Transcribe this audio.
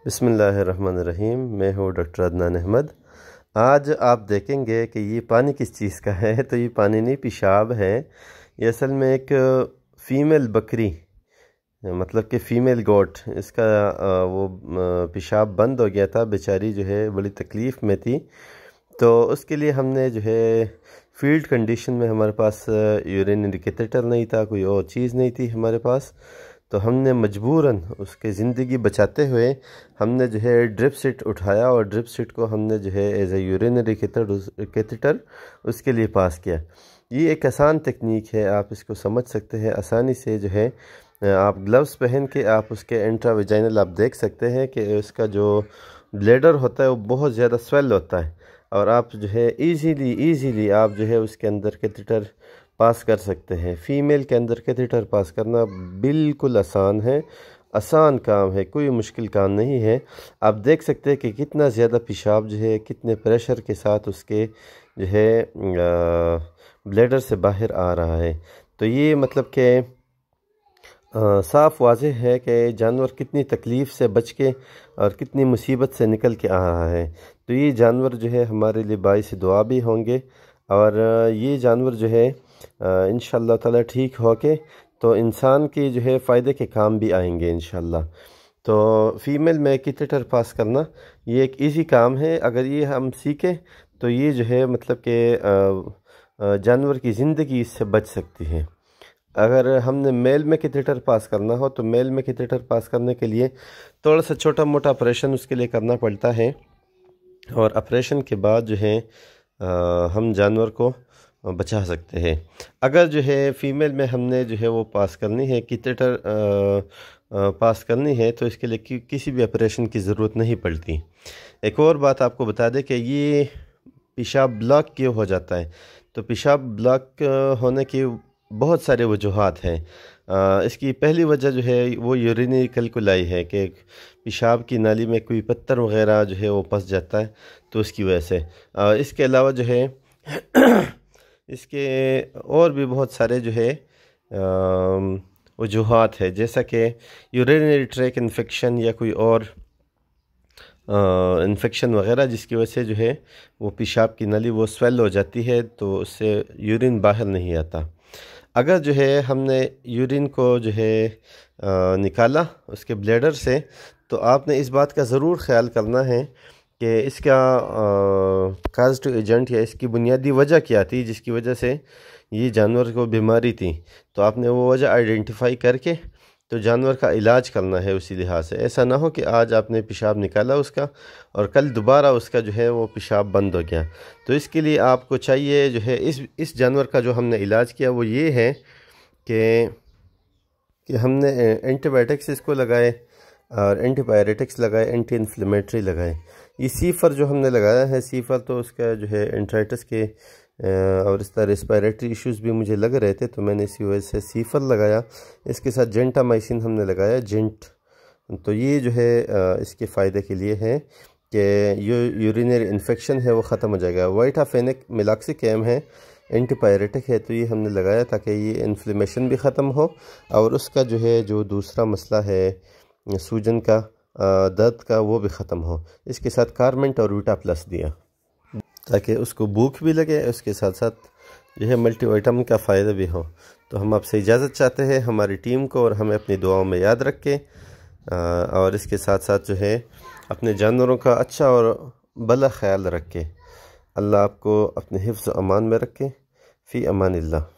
بسم اللہ الرحمن الرحیم۔ میں ہوں ڈاکٹر عدنان احمد۔ آج آپ دیکھیں گے کہ یہ پانی کس چیز کا ہے۔ تو یہ پانی نہیں، پیشاب ہے۔ یہ اصل میں ایک فیمیل بکری، مطلب کہ فیمیل گوٹ، اس کا وہ پیشاب بند ہو گیا تھا، بیچاری جو ہے بڑی تکلیف میں تھی۔ تو اس کے لیے ہم نے جو ہے فیلڈ کنڈیشن میں ہمارے پاس یورینری کیتھیٹر نہیں تھا، کوئی اور چیز نہیں تھی ہمارے پاس، تو ہم نے مجبوراً اس کے زندگی بچاتے ہوئے ہم نے جو ہے ڈرپ سیٹ اٹھایا، اور ڈرپ سیٹ کو ہم نے جو ہے ایز اے یورینری کیتھیٹر اس کے لیے پاس کیا۔ یہ ایک آسان تکنیک ہے، آپ اس کو سمجھ سکتے ہیں آسانی سے۔ جو ہے آپ گلوز پہن کے آپ اس کے انٹرا ویجائنل آپ دیکھ سکتے ہیں کہ اس کا جو بلیڈر ہوتا ہے وہ بہت زیادہ سویل ہوتا ہے، اور آپ جو ہے ایزیلی آپ جو ہے اس کے اندر کیتھیٹر پاس کر سکتے ہیں۔ فیمیل کے اندر کیتھیٹر پاس کرنا بالکل آسان ہے، آسان کام ہے، کوئی مشکل کام نہیں ہے۔ آپ دیکھ سکتے ہیں کہ کتنا زیادہ پیشاب جو ہے کتنے پریشر کے ساتھ اس کے جو ہے بلیڈر سے باہر آ رہا ہے۔ تو یہ مطلب کہ صاف واضح ہے کہ جانور کتنی تکلیف سے بچ کے اور کتنی مصیبت سے نکل کے آ رہا ہے۔ تو یہ جانور جو ہے ہمارے لیے باعث دعا بھی ہوں گے، اور یہ جانور جو ہے انشاءاللہ تعالی ٹھیک ہو کے تو انسان کی جو ہے فائدے کے کام بھی آئیں گے انشاءاللہ۔ تو فیمیل میں کیتھیٹر پاس کرنا یہ ایک ایزی کام ہے، اگر یہ ہم سیکھیں تو یہ جو ہے مطلب کہ جانور کی زندگی اس سے بچ سکتی ہے۔ اگر ہم نے میل میں کیتھیٹر پاس کرنا ہو تو میل میں کیتھیٹر پاس کرنے کے لیے تھوڑا سا چھوٹا موٹا آپریشن اس کے لیے کرنا پڑتا ہے، اور آپریشن کے بعد جو ہے ہم جانور کو بچا سکتے ہیں۔ اگر جو ہے فیمیل میں ہم نے جو ہے وہ پاس کرنی ہے، کیتھیٹر پاس کرنی ہے، تو اس کے لیے کسی بھی آپریشن کی ضرورت نہیں پڑتی۔ ایک اور بات آپ کو بتا دیں کہ یہ پیشاب بلاک کیوں ہو جاتا ہے۔ تو پیشاب بلاک ہونے کی بہت سارے وجوہات ہیں۔ اس کی پہلی وجہ جو ہے وہ یورینری کلکولائی ہے، کہ پیشاب کی نالی میں کوئی پتھر وغیرہ جو ہے وہ پھنس جاتا ہے، تو اس کی وجہ سے۔ اس کے علاوہ جو ہے اس کے اور بھی بہت سارے جو ہے وجوہات ہیں، جیسا کہ یورینری ٹریک انفیکشن یا کوئی اور انفیکشن وغیرہ، جس کی وجہ سے جو ہے وہ پیشاب کی نلی وہ سویل ہو جاتی ہے، تو اس سے یورین باہر نہیں آتا۔ اگر جو ہے ہم نے یورین کو جو ہے نکالا اس کے بلیڈر سے، تو آپ نے اس بات کا ضرور خیال کرنا ہے کہ اس کا کازٹو ایجنٹ یا اس کی بنیادی وجہ کیا تھی جس کی وجہ سے یہ جانور کو بیماری تھی۔ تو آپ نے وہ وجہ آئیڈینٹیفائی کر کے تو جانور کا علاج کرنا ہے اسی لحاظ سے۔ ایسا نہ ہو کہ آج آپ نے پیشاب نکالا اس کا اور کل دوبارہ اس کا جو ہے وہ پیشاب بند ہو گیا۔ تو اس کے لیے آپ کو چاہیے جو ہے اس جانور کا جو ہم نے علاج کیا وہ یہ ہے کہ ہم نے اینٹی بائیوٹکس اس کو لگائے، اور اینٹی پائریٹکس لگائے، اینٹی انفلیمیٹری لگائے۔ یہ سیفر جو ہم نے لگایا ہے، سیفر تو اس کا جو ہے انٹرائٹس کے اور اس طرح ریسپائریٹری ایشوز بھی مجھے لگ رہے تھے، تو میں نے اسی وجہ سے سیفر لگایا۔ اس کے ساتھ جینٹامائسن ہم نے لگایا، جینٹ۔ تو یہ جو ہے اس کے فائدے کے لیے ہے کہ یورینری انفیکشن ہے وہ ختم ہو جائے گا۔ وائٹافینک ملاکسیکیم ہے، اینٹی پائریٹک ہے، تو یہ ہم نے لگایا تاکہ یہ انفلیمیشن بھی ختم ہو، اور اس کا جو ہے جو دوسرا مسئلہ ہے سوجن کا، درد کا، وہ بھی ختم ہو۔ اس کے ساتھ کارمنٹ اور ویٹا پلس دیا تاکہ اس کو بھوک بھی لگے، اس کے ساتھ ساتھ جو ہے ملٹی وائٹامن کا فائدہ بھی ہو۔ تو ہم آپ سے اجازت چاہتے ہیں، ہماری ٹیم کو اور ہمیں اپنی دعاؤں میں یاد رکھیں، اور اس کے ساتھ ساتھ جو ہے اپنے جانوروں کا اچھا اور بھلا خیال رکھیں۔ اللہ آپ کو اپنے حفظ و امان میں رکھیں۔ فی امان اللہ۔